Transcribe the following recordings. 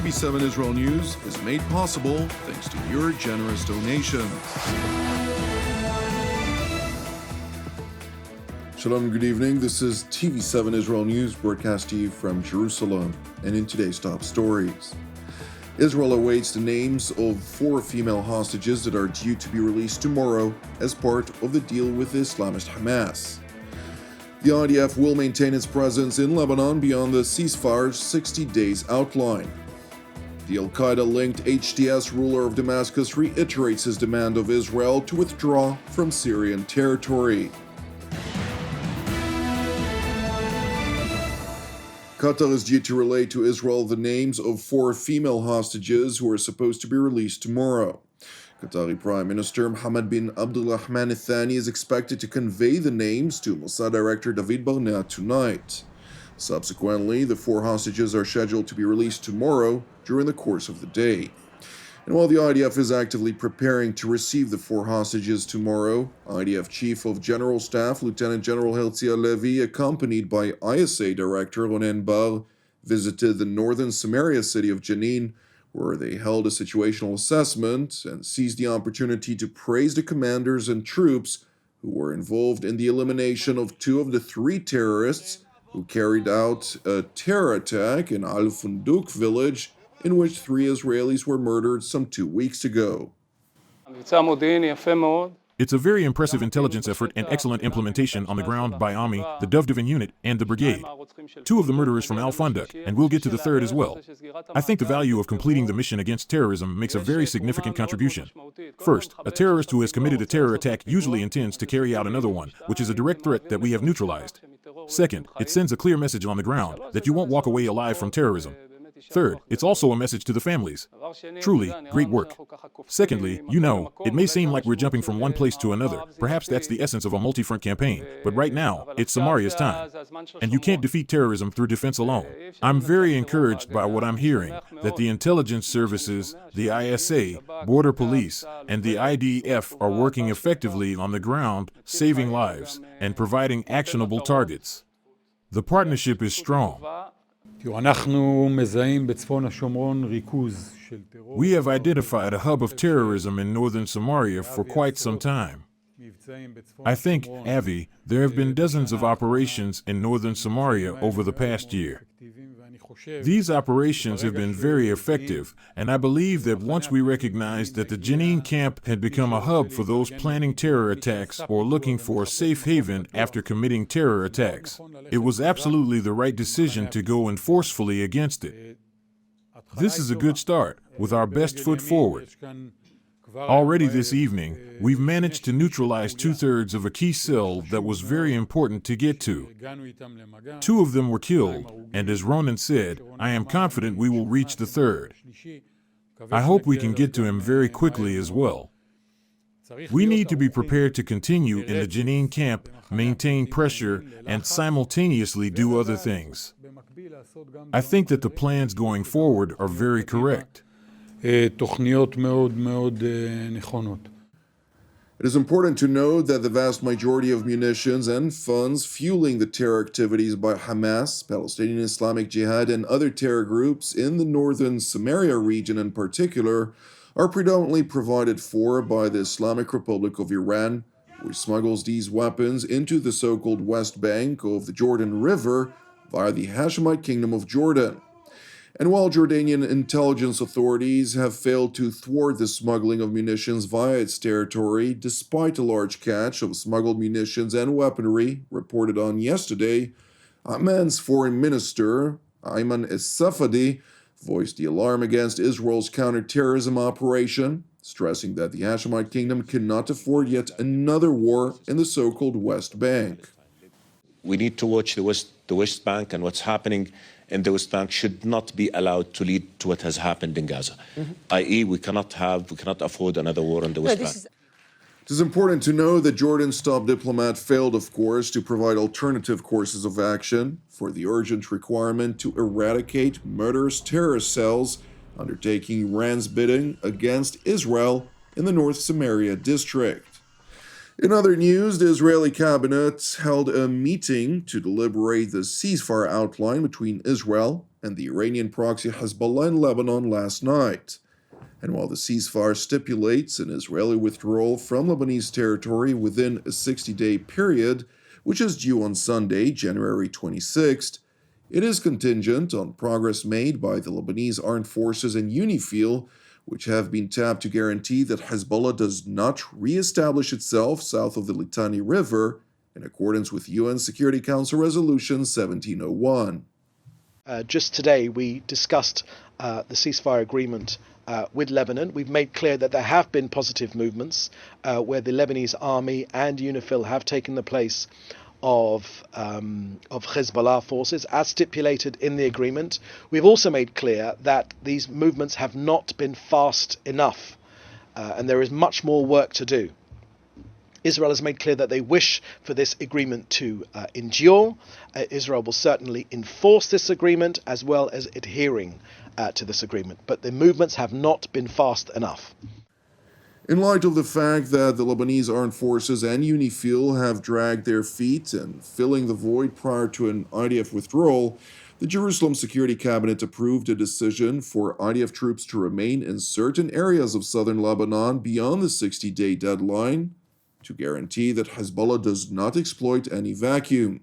TV7 Israel News is made possible thanks to your generous donations. Shalom and good evening. This is TV7 Israel News, broadcast to you from Jerusalem. And in today's top stories, Israel awaits the names of 4 female hostages that are due to be released tomorrow as part of the deal with Islamist Hamas. The IDF will maintain its presence in Lebanon beyond the ceasefire's 60 days outline. The Al-Qaeda-linked HTS ruler of Damascus reiterates his demand of Israel to withdraw from Syrian territory. Qatar is due to relay to Israel the names of 4 female hostages who are supposed to be released tomorrow. Qatari Prime Minister Mohammed bin Abdulrahman Al Thani is expected to convey the names to Mossad Director David Barnea tonight. Subsequently, the 4 hostages are scheduled to be released tomorrow during the course of the day. And while the IDF is actively preparing to receive the 4 hostages tomorrow, IDF Chief of General Staff Lieutenant General Herzi Halevi, accompanied by ISA Director Ronen Bar, visited the northern Samaria city of Jenin, where they held a situational assessment and seized the opportunity to praise the commanders and troops who were involved in the elimination of 2 of the 3 terrorists who carried out a terror attack in Al-Funduk village in which 3 Israelis were murdered some 2 weeks ago. It's a very impressive intelligence effort and excellent implementation on the ground by Army, the Dovdovan unit, and the brigade. 2 of the murderers from Al-Funduk, and we'll get to the 3rd as well. I think the value of completing the mission against terrorism makes a very significant contribution. First, a terrorist who has committed a terror attack usually intends to carry out another one, which is a direct threat that we have neutralized. Second, it sends a clear message on the ground that you won't walk away alive from terrorism. Third, it's also a message to the families. Truly, great work. Secondly, it may seem like we're jumping from one place to another. Perhaps that's the essence of a multi-front campaign. But right now, it's Samaria's time. And you can't defeat terrorism through defense alone. I'm very encouraged by what I'm hearing, that the intelligence services, the ISA, border police, and the IDF are working effectively on the ground, saving lives, and providing actionable targets. The partnership is strong. We have identified a hub of terrorism in northern Samaria for quite some time. I think, Avi, there have been dozens of operations in northern Samaria over the past year. These operations have been very effective, and I believe that once we recognized that the Jenin camp had become a hub for those planning terror attacks or looking for a safe haven after committing terror attacks, it was absolutely the right decision to go in forcefully against it. This is a good start, with our best foot forward. Already this evening, we've managed to neutralize 2/3 of a key cell that was very important to get to. 2 of them were killed, and as Ronan said, I am confident we will reach the 3rd. I hope we can get to him very quickly as well. We need to be prepared to continue in the Jenin camp, maintain pressure, and simultaneously do other things. I think that the plans going forward are very correct. It is important to note that the vast majority of munitions and funds fueling the terror activities by Hamas, Palestinian Islamic Jihad, and other terror groups in the northern Samaria region in particular are predominantly provided for by the Islamic Republic of Iran, which smuggles these weapons into the so-called West Bank of the Jordan River via the Hashemite Kingdom of Jordan. And while Jordanian intelligence authorities have failed to thwart the smuggling of munitions via its territory, despite a large catch of smuggled munitions and weaponry reported on yesterday, Amman's foreign minister, Ayman Es-Safadi, voiced the alarm against Israel's counterterrorism operation, stressing that the Hashemite Kingdom cannot afford yet another war in the so-called West Bank. We need to watch the West Bank, and what's happening in the West Bank should not be allowed to lead to what has happened in Gaza. I.e., we cannot afford another war in the West Bank. It is important to know that Jordan's top diplomat failed, of course, to provide alternative courses of action for the urgent requirement to eradicate murderous terrorist cells undertaking Iran's bidding against Israel in the North Samaria district. In other news, the Israeli cabinet held a meeting to deliberate the ceasefire outline between Israel and the Iranian proxy Hezbollah in Lebanon last night. And while the ceasefire stipulates an Israeli withdrawal from Lebanese territory within a 60-day period, which is due on Sunday, January 26th, it is contingent on progress made by the Lebanese armed forces and UNIFIL, which have been tapped to guarantee that Hezbollah does not re-establish itself south of the Litani River, in accordance with UN Security Council Resolution 1701. Just today, we discussed the ceasefire agreement with Lebanon. We've made clear that there have been positive movements where the Lebanese army and UNIFIL have taken the place of Hezbollah forces, as stipulated in the agreement. We've also made clear that these movements have not been fast enough, and there is much more work to do. Israel has made clear that they wish for this agreement to endure. Israel will certainly enforce this agreement as well as adhering to this agreement, but the movements have not been fast enough. In light of the fact that the Lebanese armed forces and UNIFIL have dragged their feet and filling the void prior to an IDF withdrawal, the Jerusalem Security Cabinet approved a decision for IDF troops to remain in certain areas of southern Lebanon beyond the 60-day deadline to guarantee that Hezbollah does not exploit any vacuum.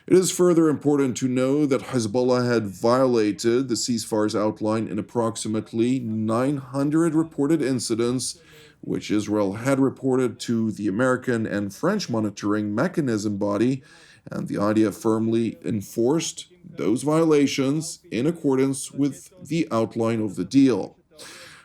It is further important to know that Hezbollah had violated the ceasefire's outline in approximately 900 reported incidents, which Israel had reported to the American and French monitoring mechanism body, and the IDF firmly enforced those violations in accordance with the outline of the deal.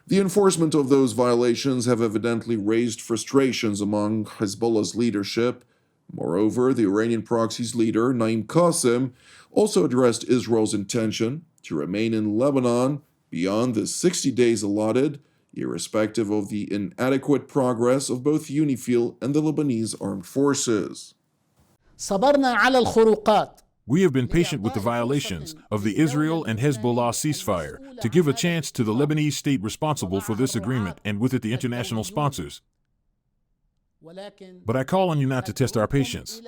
The enforcement of those violations have evidently raised frustrations among Hezbollah's leadership. Moreover, the Iranian proxy's leader, Naim Qassem, also addressed Israel's intention to remain in Lebanon beyond the 60 days allotted, irrespective of the inadequate progress of both UNIFIL and the Lebanese armed forces. We have been patient with the violations of the Israel and Hezbollah ceasefire to give a chance to the Lebanese state responsible for this agreement and with it the international sponsors. But I call on you not to test our patience.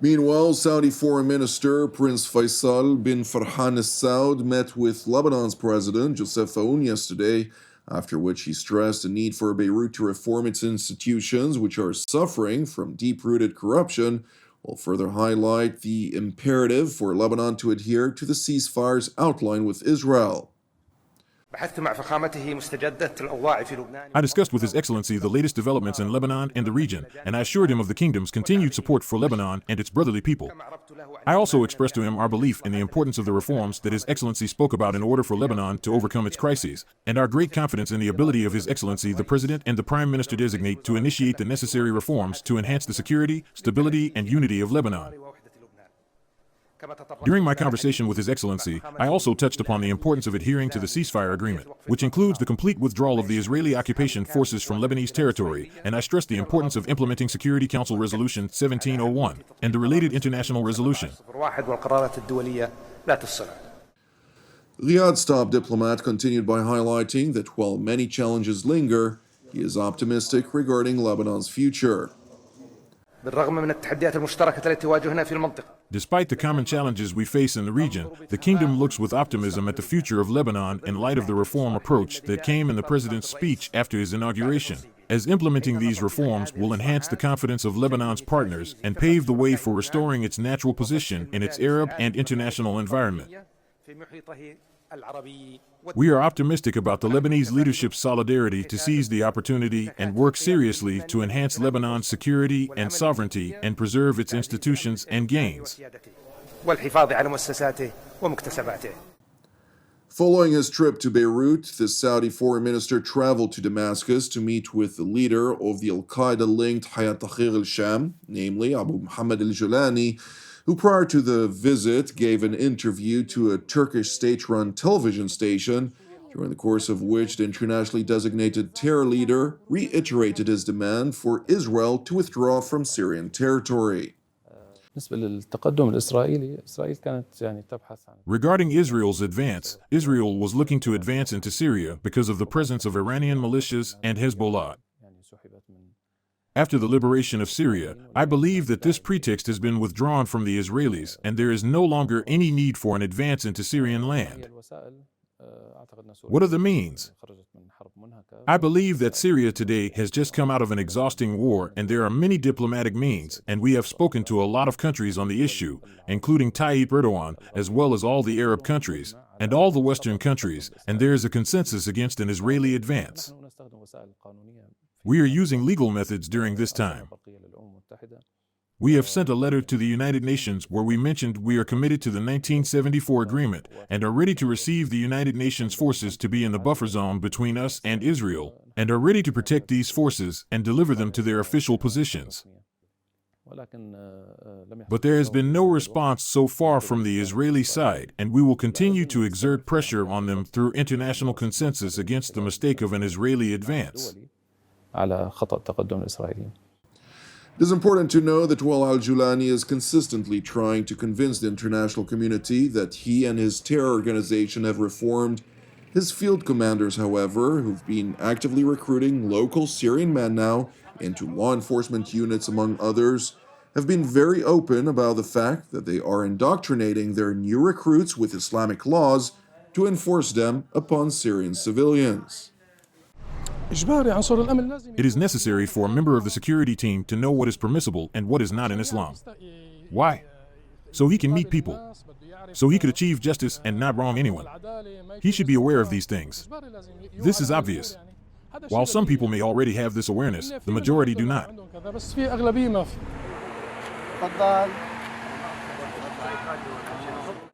Meanwhile, Saudi Foreign Minister Prince Faisal bin Farhan Al Saud met with Lebanon's President Joseph Aoun yesterday, after which he stressed the need for Beirut to reform its institutions, which are suffering from deep-rooted corruption, while further highlight the imperative for Lebanon to adhere to the ceasefire's outline with Israel. I discussed with His Excellency the latest developments in Lebanon and the region, and I assured him of the kingdom's continued support for Lebanon and its brotherly people. I also expressed to him our belief in the importance of the reforms that His Excellency spoke about in order for Lebanon to overcome its crises, and our great confidence in the ability of His Excellency the President and the Prime Minister-designate to initiate the necessary reforms to enhance the security, stability, and unity of Lebanon. During my conversation with His Excellency, I also touched upon the importance of adhering to the ceasefire agreement, which includes the complete withdrawal of the Israeli occupation forces from Lebanese territory, and I stressed the importance of implementing Security Council Resolution 1701 and the related international resolution. Riyadh's top diplomat continued by highlighting that while many challenges linger, he is optimistic regarding Lebanon's future. Despite the common challenges we face in the region, the kingdom looks with optimism at the future of Lebanon in light of the reform approach that came in the president's speech after his inauguration, as implementing these reforms will enhance the confidence of Lebanon's partners and pave the way for restoring its natural position in its Arab and international environment. We are optimistic about the Lebanese leadership's solidarity to seize the opportunity and work seriously to enhance Lebanon's security and sovereignty and preserve its institutions and gains. Following his trip to Beirut, the Saudi foreign minister traveled to Damascus to meet with the leader of the Al-Qaeda-linked Hayat Tahrir al-Sham, namely Abu Muhammad al-Julani, who prior to the visit gave an interview to a Turkish state-run television station, during the course of which the internationally designated terror leader reiterated his demand for Israel to withdraw from Syrian territory. Regarding Israel's advance, Israel was looking to advance into Syria because of the presence of Iranian militias and Hezbollah. After the liberation of Syria, I believe that this pretext has been withdrawn from the Israelis, and there is no longer any need for an advance into Syrian land. What are the means? I believe that Syria today has just come out of an exhausting war, and there are many diplomatic means, and we have spoken to a lot of countries on the issue, including Tayyip Erdogan, as well as all the Arab countries, and all the Western countries, and there is a consensus against an Israeli advance. We are using legal methods during this time. We have sent a letter to the United Nations where we mentioned we are committed to the 1974 agreement and are ready to receive the United Nations forces to be in the buffer zone between us and Israel, and are ready to protect these forces and deliver them to their official positions. But there has been no response so far from the Israeli side, and we will continue to exert pressure on them through international consensus against the mistake of an Israeli advance. It is important to know that while al-Julani is consistently trying to convince the international community that he and his terror organization have reformed, his field commanders, however, who've been actively recruiting local Syrian men now into law enforcement units among others, have been very open about the fact that they are indoctrinating their new recruits with Islamic laws to enforce them upon Syrian civilians. It is necessary for a member of the security team to know what is permissible and what is not in Islam. Why? So he can meet people. So he could achieve justice and not wrong anyone. He should be aware of these things. This is obvious. While some people may already have this awareness, the majority do not.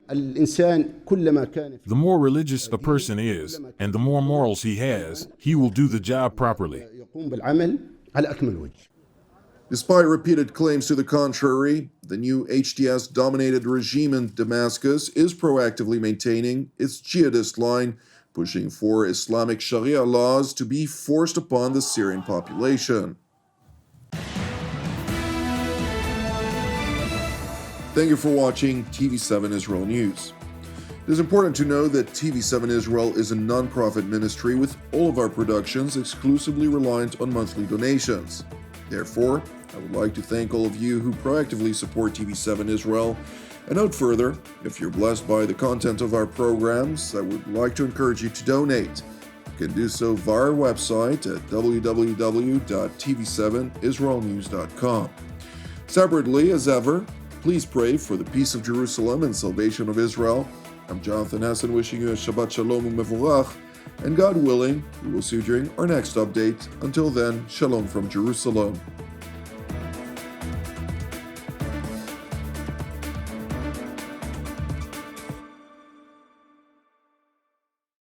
The more religious a person is, and the more morals he has, he will do the job properly. Despite repeated claims to the contrary, the new HTS-dominated regime in Damascus is proactively maintaining its jihadist line, pushing for Islamic Sharia laws to be forced upon the Syrian population. Thank you for watching TV7 Israel News. It is important to know that TV7 Israel is a non-profit ministry with all of our productions exclusively reliant on monthly donations. Therefore, I would like to thank all of you who proactively support TV7 Israel. And note further, if you're blessed by the content of our programs, I would like to encourage you to donate. You can do so via our website at www.tv7israelnews.com. Separately, as ever, please pray for the peace of Jerusalem and salvation of Israel. I'm Jonathan Hassan wishing you a Shabbat Shalom u'Mevorach, and God willing, we will see you during our next update. Until then, Shalom from Jerusalem.